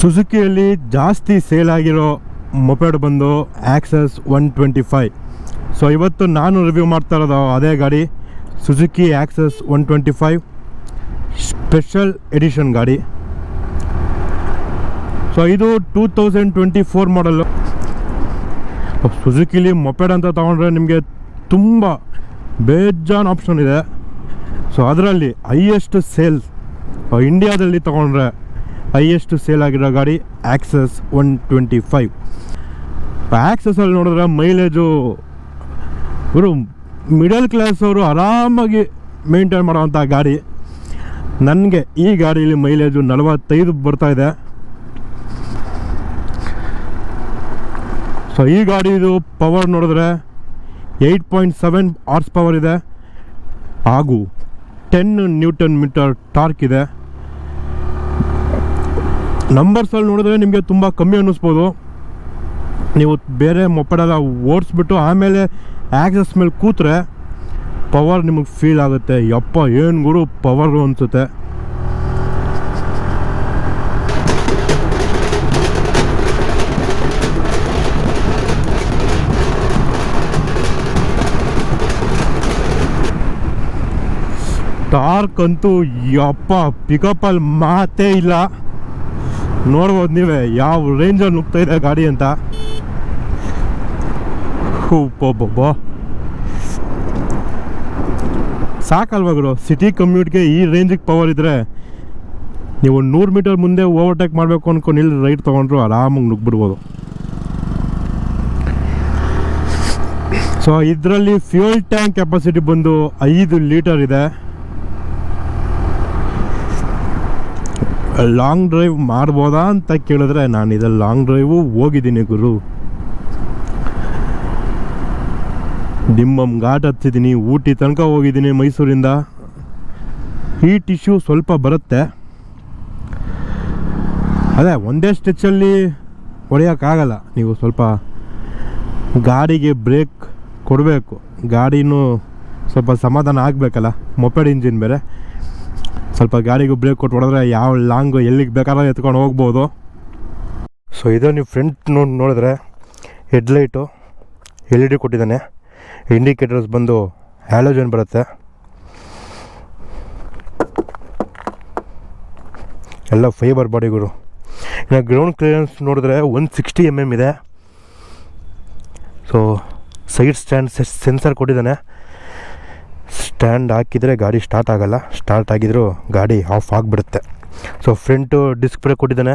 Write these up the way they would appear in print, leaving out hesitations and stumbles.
ಸುಜುಕಿಯಲ್ಲಿ ಜಾಸ್ತಿ ಸೇಲ್ ಆಗಿರೋ ಮೊಪೆಡ್ ಬಂದು ಆಕ್ಸಸ್ 125. ಸೊ ಇವತ್ತು ನಾನು ರಿವ್ಯೂ ಮಾಡ್ತಾ ಇರೋದು ಅದೇ ಗಾಡಿ, ಸುಜುಕಿ ಆಕ್ಸಸ್ 125 ಸ್ಪೆಷಲ್ ಎಡಿಷನ್ ಗಾಡಿ. ಸೊ ಇದು 2024 ಮಾಡಲ್ಲು. ಸುಜುಕಿಲಿ ಮೊಪೆಡ್ ಅಂತ ತೊಗೊಂಡ್ರೆ ನಿಮಗೆ ತುಂಬ ಬೇಜಾನ್ ಆಪ್ಷನ್ ಇದೆ. ಸೊ ಅದರಲ್ಲಿ ಹೈಯೆಸ್ಟ್ ಸೇಲ್ಸ್ ಇಂಡಿಯಾದಲ್ಲಿ ತೊಗೊಂಡ್ರೆ ಹೈಯೆಸ್ಟ್ ಸೇಲ್ ಆಗಿರೋ ಗಾಡಿ ಆಕ್ಸಸ್ 125. ಆಕ್ಸಸಲ್ಲಿ ನೋಡಿದ್ರೆ ಮೈಲೇಜು ಇವರು ಮಿಡಲ್ ಕ್ಲಾಸ್ ಅವರು ಆರಾಮಾಗಿ ಮೇಂಟೈನ್ ಮಾಡೋವಂಥ ಗಾಡಿ. ನನಗೆ ಈ ಗಾಡೀಲಿ ಮೈಲೇಜು 45 ಬರ್ತಾಯಿದೆ. ಸೊ ಈ ಗಾಡಿದು ಪವರ್ ನೋಡಿದ್ರೆ 8.7 ಹಾರ್ಸ್ ಪವರ್ ಇದೆ ಹಾಗೂ 10 ನ್ಯೂಟನ್ ಮೀಟರ್ ಟಾರ್ಕ್ ಇದೆ. ನಂಬರ್ಸಲ್ಲಿ ನೋಡಿದ್ರೆ ನಿಮಗೆ ತುಂಬ ಕಮ್ಮಿ ಅನ್ನಿಸ್ಬೋದು. ನೀವು ಬೇರೆ ಮೊಪೆಡೆಲ್ಲ ಓಡಿಸ್ಬಿಟ್ಟು ಆಮೇಲೆ ಆಕ್ಸಸ್ ಮೇಲೆ ಕೂತ್ರೆ ಪವರ್ ನಿಮಗೆ ಫೀಲ್ ಆಗುತ್ತೆ. ಯಪ್ಪ ಏನು ಗುರು ಪವರು ಅನಿಸುತ್ತೆ. ಟಾರ್ಕ್ ಅಂತೂ ಯಪ್ಪ ಪಿಕಪ್ಪಲ್ಲಿ ಮಾತೇ ಇಲ್ಲ. ನೋಡ್ಬೋದು ನೀವೇ ಯಾವ ರೇಂಜಲ್ಲಿ ನುಗ್ತಾ ಇದೆ ಗಾಡಿ ಅಂತ. ಹೂಪೊಬ್ಬ ಸಾಕಲ್ವಾಗರು. ಸಿಟಿ ಕಮ್ಯೂಟ್ಗೆ ಈ ರೇಂಜಿಗೆ ಪವರ್ ಇದ್ದರೆ ನೀವು 100 ಮೀಟರ್ ಮುಂದೆ ಓವರ್ಟೇಕ್ ಮಾಡಬೇಕು ಅಂದ್ಕೊಂಡು ಇಲ್ಲಿ ರೈಟ್ ತೊಗೊಂಡ್ರು ಆರಾಮಾಗಿ ನುಗ್ಬಿಡ್ಬೋದು. ಸೊ ಇದರಲ್ಲಿ ಫ್ಯೂಯಲ್ ಟ್ಯಾಂಕ್ ಕೆಪಾಸಿಟಿ ಬಂದು 5 ಲೀಟರ್ ಇದೆ. ಲಾಂಗ್ ಡ್ರೈವ್ ಮಾಡ್ಬೋದಾ ಅಂತ ಕೇಳಿದ್ರೆ ನಾನು ಇದರಲ್ಲಿ ಲಾಂಗ್ ಡ್ರೈವು ಹೋಗಿದ್ದೀನಿ ಗುರು. ದಿಮ್ಮಮ್ ಘಾಟ್ ಹತ್ತಿದ್ದೀನಿ, ಊಟಿ ತನಕ ಹೋಗಿದ್ದೀನಿ ಮೈಸೂರಿಂದ. ಹೀಟ್ ಇಶ್ಯೂ ಸ್ವಲ್ಪ ಬರುತ್ತೆ, ಅದೇ ಒಂದೇ ಸ್ಟೆಚ್ಚಲ್ಲಿ ಹೊಡೆಯೋಕ್ಕಾಗಲ್ಲ. ನೀವು ಸ್ವಲ್ಪ ಗಾಡಿಗೆ ಬ್ರೇಕ್ ಕೊಡಬೇಕು, ಗಾಡಿನೂ ಸ್ವಲ್ಪ ಸಮಾಧಾನ ಆಗಬೇಕಲ್ಲ. ಮೊಪೆಡ್ ಇಂಜಿನ್ ಬೇರೆ, ಸ್ವಲ್ಪ ಗಾಡಿಗೂ ಬ್ರೇಕ್ ಕೊಟ್ಟು ಹೊಡೆದ್ರೆ ಯಾವ ಲಾಂಗು ಎಲ್ಲಿಗೆ ಬೇಕಾದ್ರೆ ಎತ್ಕೊಂಡು ಹೋಗ್ಬೋದು. ಸೊ ಇದು ನೀವು ಫ್ರಂಟ್ ನೋಡಿದ್ರೆ ಹೆಡ್ಲೈಟು LED ಕೊಟ್ಟಿದ್ದಾನೆ. ಇಂಡಿಕೇಟರ್ಸ್ ಬಂದು ಹ್ಯಾಲೋಜನ್ ಬರುತ್ತೆ. ಎಲ್ಲ ಫೈಬರ್ ಬಾಡಿಗಳು. ಇನ್ನು ಗ್ರೌಂಡ್ ಕ್ಲಿಯರೆನ್ಸ್ ನೋಡಿದ್ರೆ 160 mm ಇದೆ. ಸೊ ಸೈಡ್ ಸ್ಟ್ಯಾಂಡ್ ಸೆನ್ಸರ್ ಕೊಟ್ಟಿದ್ದಾನೆ. ಸ್ಟ್ಯಾಂಡ್ ಹಾಕಿದರೆ ಗಾಡಿ ಸ್ಟಾರ್ಟ್ ಆಗೋಲ್ಲ, ಸ್ಟಾರ್ಟ್ ಆಗಿದ್ರೂ ಗಾಡಿ ಆಫ್ ಆಗಿಬಿಡುತ್ತೆ. ಸೊ ಫ್ರಂಟು ಡಿಸ್ಕ್ ಬ್ರೇಕ್ ಕೊಟ್ಟಿದ್ದಾನೆ.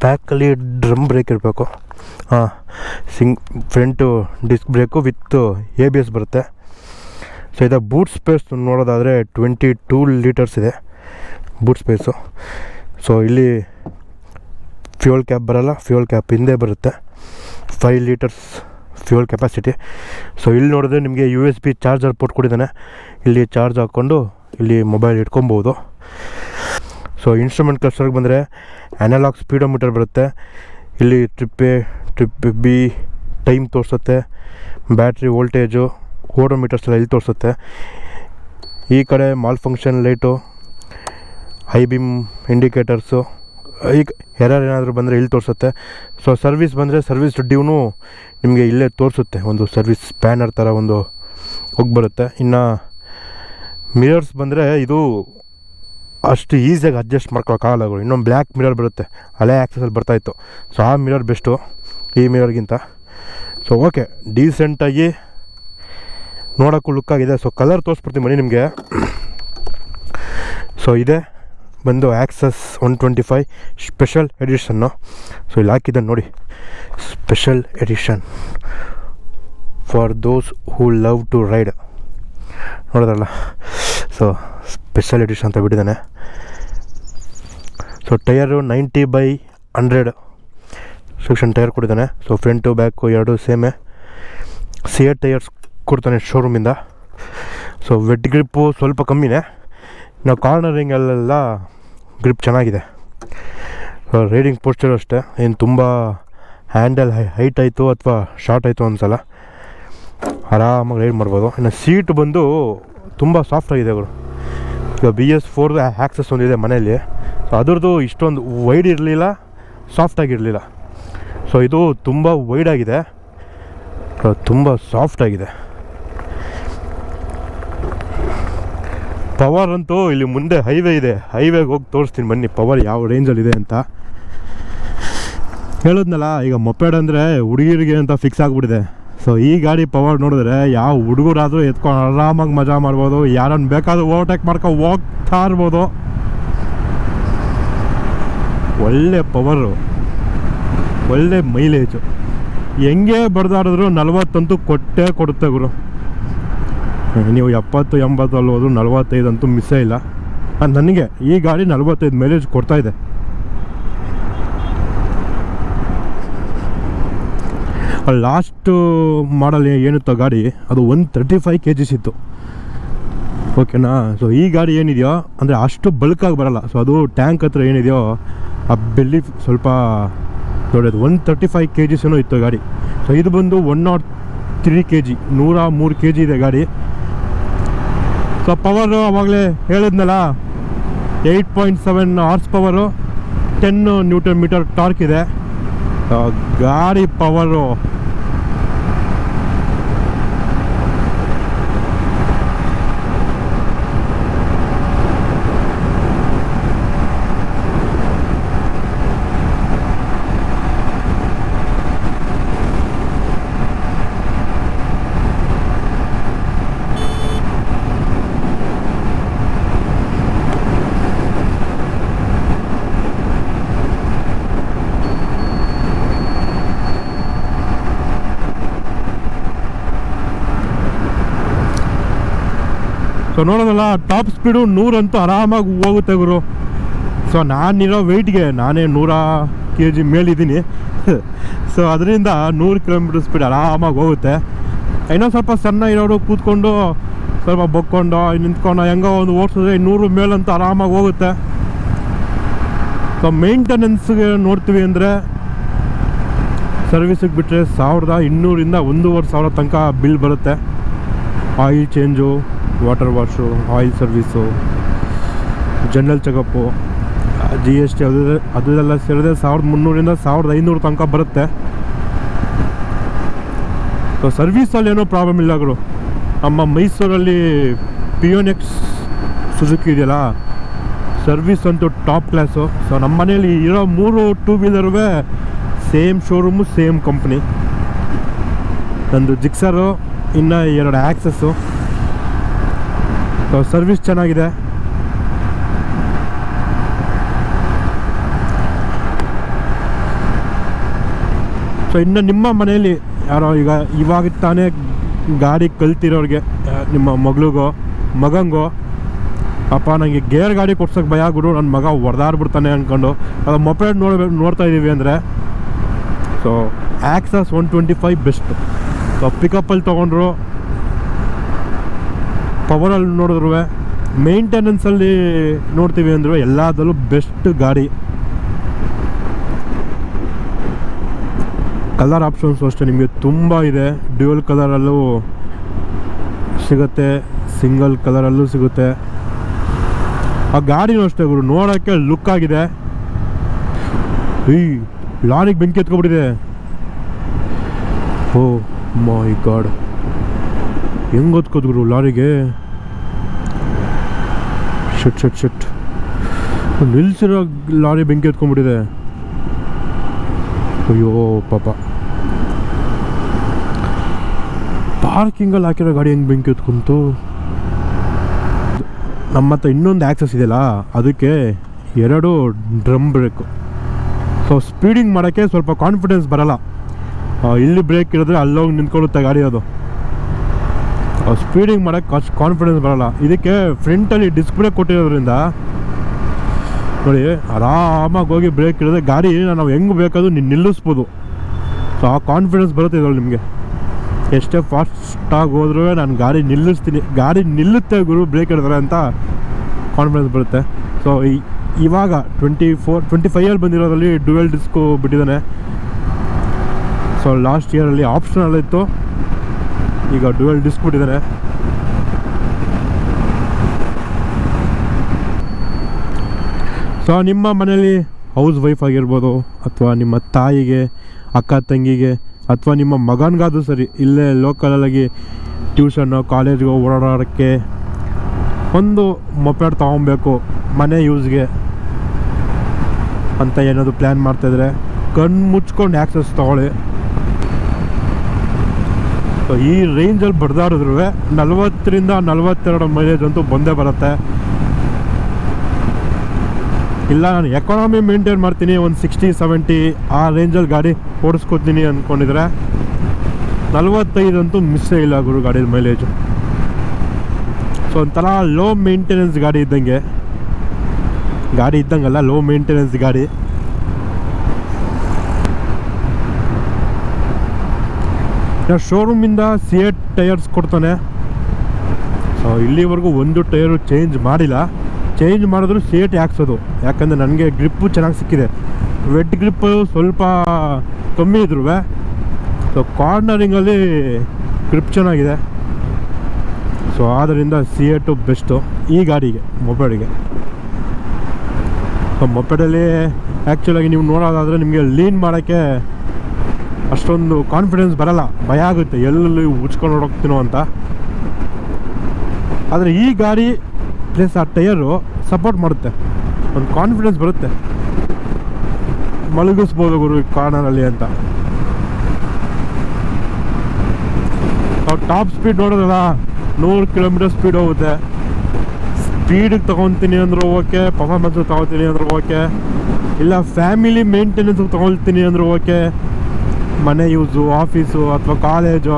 ಬ್ಯಾಕಲ್ಲಿ ಡ್ರಮ್ ಬ್ರೇಕ್ ಇರಬೇಕು. Front disc brake with ABS ಬರುತ್ತೆ. ಸೊ ಇದು ಬೂಟ್ ಸ್ಪೇಸ್ ನೋಡೋದಾದರೆ 22 ಲೀಟರ್ಸ್ ಇದೆ ಬೂಟ್ ಸ್ಪೇಸು. ಸೊ ಇಲ್ಲಿ ಫ್ಯೂಯಲ್ ಕ್ಯಾಪ್ ಬರೋಲ್ಲ, ಫ್ಯೂಯಲ್ ಕ್ಯಾಪ್ ಹಿಂದೆ ಬರುತ್ತೆ. 5 ಲೀಟರ್ಸ್ ಫ್ಯೂಯಲ್ ಕೆಪಾಸಿಟಿ. ಸೊ ಇಲ್ಲಿ ನೋಡಿದ್ರೆ ನಿಮಗೆ USB ಚಾರ್ಜರ್ ಪೋರ್ಟ್ ಕೊಟ್ಟಿದ್ದಾನೆ. ಇಲ್ಲಿ ಚಾರ್ಜ್ ಹಾಕ್ಕೊಂಡು ಇಲ್ಲಿ ಮೊಬೈಲ್ ಇಟ್ಕೊಬೋದು. ಸೊ ಇನ್ಸ್ಟ್ರೂಮೆಂಟ್ ಕ್ಲಸ್ಟರ್ಗೆ ಬಂದರೆ ಅನಲಾಗ್ ಸ್ಪೀಡೋಮೀಟರ್ ಬರುತ್ತೆ. ಇಲ್ಲಿ trip A, trip B time ತೋರಿಸುತ್ತೆ. ಬ್ಯಾಟ್ರಿ ವೋಲ್ಟೇಜು, ಓಡೋಮೀಟರ್ಸ್ ಎಲ್ಲ ಇಲ್ಲಿ ತೋರಿಸುತ್ತೆ. ಈ ಕಡೆ mall function light, high beam indicators, ಈಗ ಎರರ್ ಏನಾದರೂ ಬಂದರೆ ಇಲ್ಲಿ ತೋರಿಸುತ್ತೆ. ಸೊ ಸರ್ವಿಸ್ ಬಂದರೆ ಸರ್ವಿಸ್ ಡ್ಯೂನು ನಿಮಗೆ ಇಲ್ಲೇ ತೋರಿಸುತ್ತೆ. ಒಂದು ಸರ್ವಿಸ್ ಸ್ಪ್ಯಾನರ್ ಥರ ಒಂದು ಹೋಗ್ಬರುತ್ತೆ. ಇನ್ನು ಮಿರರ್ಸ್ ಬಂದರೆ ಇದು ಅಷ್ಟು ಈಸಿಯಾಗಿ ಅಡ್ಜಸ್ಟ್ ಮಾಡ್ಕೊಳಕ್ಕಾಗಲ್ಲ. ಇನ್ನೊಂದು ಬ್ಲ್ಯಾಕ್ ಮಿರರ್ ಬರುತ್ತೆ, ಹಳೆ ಆಕ್ಸಸಲ್ಲಿ ಬರ್ತಾಯಿತ್ತು. ಸೊ ಆ ಮಿರರ್ ಬೆಸ್ಟು ಈ ಮಿರರ್ಗಿಂತ. ಸೊ ಓಕೆ, ಡೀಸೆಂಟಾಗಿ ನೋಡೋಕ್ಕೂ ಲುಕ್ಕಾಗಿದೆ. ಸೊ ಕಲರ್ ತೋರಿಸ್ಬಿಡ್ತೀನಿ ಬನ್ನಿ ನಿಮಗೆ. ಸೊ ಇದೆ ಬಂದು ಆಕ್ಸಸ್ 125 ಸ್ಪೆಷಲ್ ಎಡಿಷನ್ನು. ಸೊ ಇಲ್ಲಿ ಹಾಕಿದ್ದಾನೆ ನೋಡಿ, special edition for those who love to ride. ನೋಡಿದ್ರಲ್ಲ, ಸೊ ಸ್ಪೆಷಲ್ ಎಡಿಷನ್ ಅಂತ ಬಿಟ್ಟಿದ್ದಾನೆ. ಸೊ ಟೈರು 90/100 ಸೆಕ್ಷನ್ ಟೈರ್ ಕೊಟ್ಟಿದ್ದಾನೆ. ಸೊ ಫ್ರಂಟು ಬ್ಯಾಕು ಎರಡು ಸೇಮೆ. ಸಿಯರ್ ಟೈರ್ಸ್ ಕೊಡ್ತಾನೆ ಶೋರೂಮಿಂದ. ಸೊ ವೆಟ್ ಗ್ರಿಪ್ಪು ಸ್ವಲ್ಪ ಕಮ್ಮಿನೇ. ನಾವು ಕಾರ್ನರಿಂಗಲ್ಲೆಲ್ಲ ಗ್ರಿಪ್ ಚೆನ್ನಾಗಿದೆ. ರೈಡಿಂಗ್ ಪೋಸ್ಚರ್ ಅಷ್ಟೇ, ಏನು ತುಂಬ ಹ್ಯಾಂಡಲ್ ಹೈಟ್ ಆಯಿತು ಅಥವಾ ಶಾರ್ಟ್ ಆಯಿತು ಅನ್ಸಲ್ಲ, ಆರಾಮಾಗಿ ರೈಡ್ ಮಾಡ್ಬೋದು. ಇನ್ನು ಸೀಟ್ ಬಂದು ತುಂಬ ಸಾಫ್ಟಾಗಿದೆ ಅವರು. ಈಗ BS4 ಆಕ್ಸಸ್ ಒಂದಿದೆ ಮನೆಯಲ್ಲಿ, ಸೊ ಅದ್ರದ್ದು ಇಷ್ಟೊಂದು ವೈಡ್ ಇರಲಿಲ್ಲ, ಸಾಫ್ಟಾಗಿರಲಿಲ್ಲ. ಸೊ ಇದು ತುಂಬ ವೈಡಾಗಿದೆ, ತುಂಬ ಸಾಫ್ಟಾಗಿದೆ. ಪವರ್ ಅಂತೂ ಇಲ್ಲಿ ಮುಂದೆ ಹೈವೇ ಇದೆ, ಹೈವೇಗೆ ಹೋಗಿ ತೋರಿಸ್ತೀನಿ ಬನ್ನಿ ಪವರ್ ಯಾವ ರೇಂಜಲ್ಲಿದೆ ಅಂತ. ಹೇಳಿದ್ನಲ್ಲ, ಈಗ ಮೊಪೆಡ್ ಅಂದರೆ ಹುಡುಗಿರಿಗೆ ಅಂತ ಫಿಕ್ಸ್ ಆಗಿಬಿಟ್ಟಿದೆ. ಸೊ ಈ ಗಾಡಿ ಪವರ್ ನೋಡಿದ್ರೆ ಯಾವ ಹುಡುಗರಾದರೂ ಎತ್ಕೊಂಡು ಆರಾಮಾಗಿ ಮಜಾ ಮಾಡ್ಬೋದು, ಯಾರನ್ನು ಬೇಕಾದ್ರೂ ಓವರ್ಟೇಕ್ ಮಾಡ್ಕೊಂಡು ಹೋಗ್ತಾ ಇರ್ಬೋದು. ಒಳ್ಳೆ ಪವರು, ಒಳ್ಳೆ ಮೈಲೇಜು. ಹೆಂಗೆ ಬಡ್ದಾಡಿದ್ರು 40 ಅಂತೂ ಕೊಟ್ಟೇ ಕೊಡುತ್ತೆ ಗುರು. ನೀವು 70-80 ಅಲ್ಲಿ ಹೋದ್ರು 45 ಅಂತೂ ಮಿಸ್ಸೇ ಇಲ್ಲ. ನನಗೆ ಈ ಗಾಡಿ 45 ಮೈಲೇಜ್ ಕೊಡ್ತಾಯಿದೆ. ಲಾಸ್ಟ್ ಮಾಡಲ್ ಏನಿತ್ತು ಗಾಡಿ, ಅದು 135 kgs ಇತ್ತು, ಓಕೆನಾ. ಸೊ ಈ ಗಾಡಿ ಏನಿದೆಯೋ ಅಂದರೆ ಅಷ್ಟು ಬಲ್ಕಾಗಿ ಬರೋಲ್ಲ. ಸೊ ಅದು ಟ್ಯಾಂಕ್ ಹತ್ರ ಏನಿದೆಯೋ ಆ ಬೆಲ್ಲಿ ಸ್ವಲ್ಪ ದೊಡ್ಡದು, 135 kgs ಏನೋ ಇತ್ತು ಗಾಡಿ. ಸೊ ಇದು ಬಂದು 103 kg, 103 kg ಇದೆ ಗಾಡಿ. ಸೊ ಪವರು ಆವಾಗಲೇ ಹೇಳಿದ್ನಲ್ಲ, 8.7 ಹಾರ್ಸ್ ಪವರು, 10 Nm ಟಾರ್ಕ್ ಇದೆ. ಗಾಡಿ ಪವರು ಸೊ ನೋಡೋದಲ್ಲ, ಟಾಪ್ ಸ್ಪೀಡು 100 ಅಂತೂ ಆರಾಮಾಗಿ ಹೋಗುತ್ತೆ ಗುರು. ಸೊ ನಾನಿರೋ ವೆಯ್ಟ್ಗೆ ನಾನೇ 100 kg ಮೇಲಿದ್ದೀನಿ. ಸೊ ಅದರಿಂದ 100 km ಸ್ಪೀಡ್ ಆರಾಮಾಗಿ ಹೋಗುತ್ತೆ. ಇನ್ನೂ ಸ್ವಲ್ಪ ಸಣ್ಣ ಇರೋರು ಕೂತ್ಕೊಂಡು ಸ್ವಲ್ಪ ಬಕ್ಕೊಂಡು ನಿಂತ್ಕೊಂಡು ಹೆಂಗೋ ಒಂದು ಓಡಿಸಿದ್ರೆ 100 ಮೇಲಂತೂ ಆರಾಮಾಗಿ ಹೋಗುತ್ತೆ. ಸೊ ಮೇಂಟೆನೆನ್ಸ್ಗೆ ನೋಡ್ತೀವಿ ಅಂದರೆ ಸರ್ವಿಸಿಗೆ ಬಿಟ್ಟರೆ 1200 1,500 ತನಕ ಬಿಲ್ ಬರುತ್ತೆ. Oil change, water wash, oil service, general checkup, GST ಅದೆಲ್ಲ ಸೇರಿದ್ರೆ 1,300 1,500 ತನಕ ಬರುತ್ತೆ. ಸೊ ಸರ್ವೀಸಲ್ಲಿ ಏನೋ ಪ್ರಾಬ್ಲಮ್ ಇಲ್ಲ ಗುರು. ನಮ್ಮ ಮೈಸೂರಲ್ಲಿ ಪಿಯೋನೆಕ್ಸ್ ಸುಜುಕಿ ಇದೆಯಲ್ಲ, ಸರ್ವಿಸ್ ಅಂತೂ ಟಾಪ್ ಕ್ಲಾಸು. ಸೊ ನಮ್ಮ ಮನೇಲಿ ಇರೋ 3 2 ವೀಲರ್ವೇ ಸೇಮ್ ಶೋರೂಮು, ಸೇಮ್ ಕಂಪ್ನಿ. ಒಂದು ಜಿಕ್ಸರು, ಇನ್ನು 2 ಆ್ಯಕ್ಸಸ್ಸು. ಸೊ ಸರ್ವಿಸ್ ಚೆನ್ನಾಗಿದೆ. ಸೊ ಇನ್ನು ನಿಮ್ಮ ಮನೆಯಲ್ಲಿ ಯಾರೋ ಇವಾಗ ತಾನೇ ಗಾಡಿ ಕಲ್ತಿರೋರಿಗೆ, ನಿಮ್ಮ ಮಗಳಿಗೋ ಮಗಂಗೋ, ಅಪ್ಪ ನನಗೆ ಗೇರ್ ಗಾಡಿ ಕೊಡ್ಸೋಕೆ ಭಯ ಗುರು, ನನ್ನ ಮಗ ಹೊಡೆದಾಡ್ಬಿಡ್ತಾನೆ ಅಂದ್ಕೊಂಡು ಅದು ಮೊಪೆಡ್ ನೋಡ್ತಾ ಇದ್ದೀವಿ ಅಂದರೆ, ಸೊ ಆ್ಯಕ್ಸಸ್ 125 ಬೆಸ್ಟ್. ಸೊ ಪಿಕಪ್ಪಲ್ಲಿ ತೊಗೊಂಡ್ರು, ಪವರಲ್ಲಿ ನೋಡಿದ್ರು, ಮೇಂಟೆನೆನ್ಸಲ್ಲಿ ನೋಡ್ತೀವಿ ಅಂದರು, ಎಲ್ಲದರಲ್ಲೂ ಬೆಸ್ಟ್ ಗಾಡಿ. ಕಲರ್ ಆಪ್ಷನ್ಸು ಅಷ್ಟೇ ನಿಮಗೆ ತುಂಬ ಇದೆ. ಡ್ಯುಯಲ್ ಕಲರಲ್ಲೂ ಸಿಗುತ್ತೆ, ಸಿಂಗಲ್ ಕಲರಲ್ಲೂ ಸಿಗುತ್ತೆ. ಆ ಗಾಡಿನೂ ಅಷ್ಟೇ ಗುರು, ನೋಡೋಕ್ಕೆ ಲುಕ್ ಆಗಿದೆ. ಈ ಲಾರಿಗೆ ಬೆಂಕಿ ಎತ್ಕೊಬಿಟ್ಟಿದೆ. ಓ ಮೈ ಗಾಡ್, ಹೆಂಗೆ ಹೊತ್ಕೋದು ಗುರು ಲಾರಿಗೆ. ಶಟ್ ನಿಲ್ಸಿರೋ ಲಾರಿ ಬೆಂಕಿ ಎತ್ಕೊಂಡ್ಬಿಟ್ಟಿದೆ. ಅಯ್ಯೋ ಪಾಪ, ಪಾರ್ಕಿಂಗಲ್ಲಿ ಹಾಕಿರೋ ಗಾಡಿ ಹೆಂಗೆ ಬೆಂಕಿ ಎತ್ಕೊಂತು. ನಮ್ಮ ಹತ್ರ ಇನ್ನೊಂದು ಆ್ಯಕ್ಸಸ್ ಇದೆಯಲ್ಲ, ಅದಕ್ಕೆ 2 ಡ್ರಮ್ ಬ್ರೇಕು. ಸೊ ಸ್ಪೀಡಿಂಗ್ ಮಾಡೋಕ್ಕೆ ಸ್ವಲ್ಪ ಕಾನ್ಫಿಡೆನ್ಸ್ ಬರೋಲ್ಲ. ಇಲ್ಲಿ ಬ್ರೇಕ್ ಇರಿದ್ರೆ ಅಲ್ಲೋಗಿ ನಿಂತ್ಕೊಳ್ಳುತ್ತೆ ಗಾಡಿ. ಅದು ಸ್ಪೀಡಿಂಗ್ ಮಾಡೋಕ್ಕೆ ಅಷ್ಟು ಕಾನ್ಫಿಡೆನ್ಸ್ ಬರೋಲ್ಲ. ಇದಕ್ಕೆ ಫ್ರಂಟಲ್ಲಿ ಡಿಸ್ಕ್ ಬ್ರೇಕ್ ಕೊಟ್ಟಿರೋದ್ರಿಂದ ನೋಡಿ ಆರಾಮಾಗಿ ಹೋಗಿ ಬ್ರೇಕ್ ಇರೋದ್ರೆ ಗಾಡಿ ನಾವು ಹೆಂಗೆ ಬೇಕಾದ್ರೂ ನಿಲ್ಲಿಸ್ಬೋದು. ಸೊ ಆ ಕಾನ್ಫಿಡೆನ್ಸ್ ಬರುತ್ತೆ ಇದ್ರಲ್ಲಿ ನಿಮಗೆ. ಎಷ್ಟೇ ಫಾಸ್ಟಾಗಿ ಹೋದ್ರೂ ನಾನು ಗಾಡಿ ನಿಲ್ಲಿಸ್ತೀನಿ, ಗಾಡಿ ನಿಲ್ಲುತ್ತೆ ಗುರು ಬ್ರೇಕ್ ಹಿಡಿದ್ರೆ ಅಂತ ಕಾನ್ಫಿಡೆನ್ಸ್ ಬರುತ್ತೆ. ಸೊ ಇವಾಗ 25 ಬಂದಿರೋದ್ರಲ್ಲಿ ಡ್ಯುಯಲ್ ಡಿಸ್ಕು ಬಿಟ್ಟಿದ್ದಾನೆ. ಸೊ ಲಾಸ್ಟ್ ಇಯರಲ್ಲಿ ಆಪ್ಷನಲ್ ಇತ್ತು, ಈಗ ಡ್ಯುಯಲ್ ಡಿಸ್ಕ್ ಬಿಟ್ಟಿದ್ದಾರೆ. ಸೊ ನಿಮ್ಮ ಮನೇಲಿ ಹೌಸ್ ವೈಫ್ ಆಗಿರ್ಬೋದು, ಅಥವಾ ನಿಮ್ಮ ತಾಯಿಗೆ, ಅಕ್ಕ ತಂಗಿಗೆ, ಅಥವಾ ನಿಮ್ಮ ಮಗನಿಗಾದ್ರೂ ಸರಿ ಇಲ್ಲೇ ಲೋಕಲಾಗಿ ಟ್ಯೂಷನ್ನು ಕಾಲೇಜ್ಗೆ ಓಡಾಡೋಕ್ಕೆ ಒಂದು ಮೊಪೆಡ್ ತೊಗೊಬೇಕು ಮನೆ ಯೂಸ್ಗೆ ಅಂತ ಏನಾದರೂ ಪ್ಲ್ಯಾನ್ ಮಾಡ್ತಾಯಿದ್ರೆ ಕಣ್ಣು ಮುಚ್ಕೊಂಡು ಆ್ಯಕ್ಸಸ್ ತೊಗೊಳ್ಳಿ. ಈ ರೇಂಜಲ್ಲಿ ಬಡ್ದಾಡಿದ್ರು 40ರಿಂದ 42 ಮೈಲೇಜ್ ಅಂತೂ ಬಂದೇ ಬರುತ್ತೆ. ಇಲ್ಲ ನಾನು ಎಕಾನಮಿ ಮೇಂಟೈನ್ ಮಾಡ್ತೀನಿ, ಒಂದು 60-70 ಆ ರೇಂಜಲ್ಲಿ ಗಾಡಿ ಓಡಿಸ್ಕೊತೀನಿ ಅಂದ್ಕೊಂಡಿದ್ರೆ 45 ಅಂತೂ ಮಿಸ್ಸೇ ಇಲ್ಲ ಗುರು ಗಾಡಿ ಮೈಲೇಜು. ಸೊ ಒಂಥರ ಲೋ ಮೇಂಟೆನೆನ್ಸ್ ಗಾಡಿ ಇದ್ದಂಗಲ್ಲ, ಲೋ ಮೇಂಟೆನೆನ್ಸ್ ಗಾಡಿ. ಶೋರೂಮಿಂದ ಸಿಯೇಟ್ ಟೈರ್ಸ್ ಕೊಡ್ತಾನೆ. ಸೊ ಇಲ್ಲಿವರೆಗೂ ಒಂದು ಟೈರು ಚೇಂಜ್ ಮಾಡಿಲ್ಲ. ಚೇಂಜ್ ಮಾಡಿದ್ರು ಸಿಯೇಟ್ ಹಾಕ್ಸೋದು, ಯಾಕಂದರೆ ನನಗೆ ಗ್ರಿಪ್ಪು ಚೆನ್ನಾಗಿ ಸಿಕ್ಕಿದೆ. ವೆಡ್ ಗ್ರಿಪ್ಪು ಸ್ವಲ್ಪ ಕಮ್ಮಿ ಇದ್ರು. ಸೊ ಕಾರ್ನರಿಂಗಲ್ಲಿ ಗ್ರಿಪ್ ಚೆನ್ನಾಗಿದೆ. ಸೊ ಆದ್ದರಿಂದ ಸಿಯೇಟು ಬೆಸ್ಟು ಈ ಗಾಡಿಗೆ, ಮೊಪೆಡಿಗೆ. ಸೊ ಮೊಪೆಡಲ್ಲಿ ಆ್ಯಕ್ಚುಲಾಗಿ ನೀವು ನೋಡೋದಾದರೆ ನಿಮಗೆ ಲೀನ್ ಮಾಡೋಕ್ಕೆ ಅಷ್ಟೊಂದು ಕಾನ್ಫಿಡೆನ್ಸ್ ಬರಲ್ಲ, ಭಯ ಆಗುತ್ತೆ ಎಲ್ಲೆಲ್ಲಿ ಉಚ್ಕೊಂಡು ಹೋಗ್ತೀನೋ ಅಂತ. ಆದರೆ ಈ ಗಾಡಿ ಪ್ಲಸ್ ಆ ಟೈರು ಸಪೋರ್ಟ್ ಮಾಡುತ್ತೆ, ಒಂದು ಕಾನ್ಫಿಡೆನ್ಸ್ ಬರುತ್ತೆ, ಮಲಗಿಸ್ಬೋದು ಗುರು ಕಾರ್ನರಲ್ಲಿ ಅಂತ. ನಾವು ಟಾಪ್ ಸ್ಪೀಡ್ ನೋಡೋದಲ್ಲ 100 ಕಿಲೋಮೀಟರ್ ಸ್ಪೀಡ್ ಹೋಗುತ್ತೆ. ಸ್ಪೀಡಿಗೆ ತೊಗೊತೀನಿ ಅಂದರೂ ಓಕೆ, ಪರ್ಫಾರ್ಮೆನ್ಸ್ ತೊಗೊತೀನಿ ಅಂದರೂ ಓಕೆ, ಇಲ್ಲ ಫ್ಯಾಮಿಲಿ ಮೇಂಟೆನೆನ್ಸ್ಗೆ ತೊಗೊಳ್ತೀನಿ ಅಂದರೂ ಓಕೆ, ಮನೆ ಯೂಸು, ಆಫೀಸು ಅಥವಾ ಕಾಲೇಜು,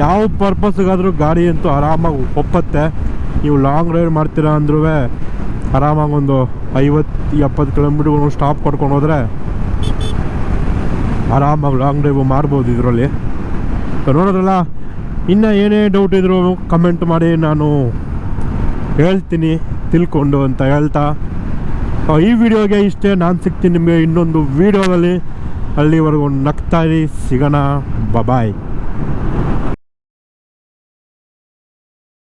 ಯಾವ ಪರ್ಪಸ್ಗಾದರೂ ಗಾಡಿ ಅಂತೂ ಆರಾಮಾಗಿ ಒಪ್ಪತ್ತೆ. ನೀವು ಲಾಂಗ್ ರೈಡ್ ಮಾಡ್ತೀರಾ ಅಂದ್ರೂ ಆರಾಮಾಗಿ ಒಂದು 50-70 ಕಿಲೋಮೀಟರ್ಗಳು ಸ್ಟಾಪ್ ಕೊಡ್ಕೊಂಡು ಹೋದರೆ ಆರಾಮಾಗಿ ಲಾಂಗ್ ಡ್ರೈವ್ ಮಾಡ್ಬೋದು ಇದರಲ್ಲಿ. ನೋಡೋದ್ರಲ್ಲ, ಇನ್ನು ಏನೇ ಡೌಟ್ ಇದ್ದರೂ ಕಮೆಂಟ್ ಮಾಡಿ, ನಾನು ಹೇಳ್ತೀನಿ ತಿಳ್ಕೊಂಡು ಅಂತ ಹೇಳ್ತಾ ಈ ವಿಡಿಯೋಗೆ ಇಷ್ಟೇ. ನಾನು ಸಿಗ್ತೀನಿ ನಿಮಗೆ ಇನ್ನೊಂದು ವಿಡಿಯೋದಲ್ಲಿ. ಅಲ್ಲಿವರೆಗೂ ನಗ್ತಾ ಇರಿ, ಸಿಗೋಣ, ಬಾಯ್.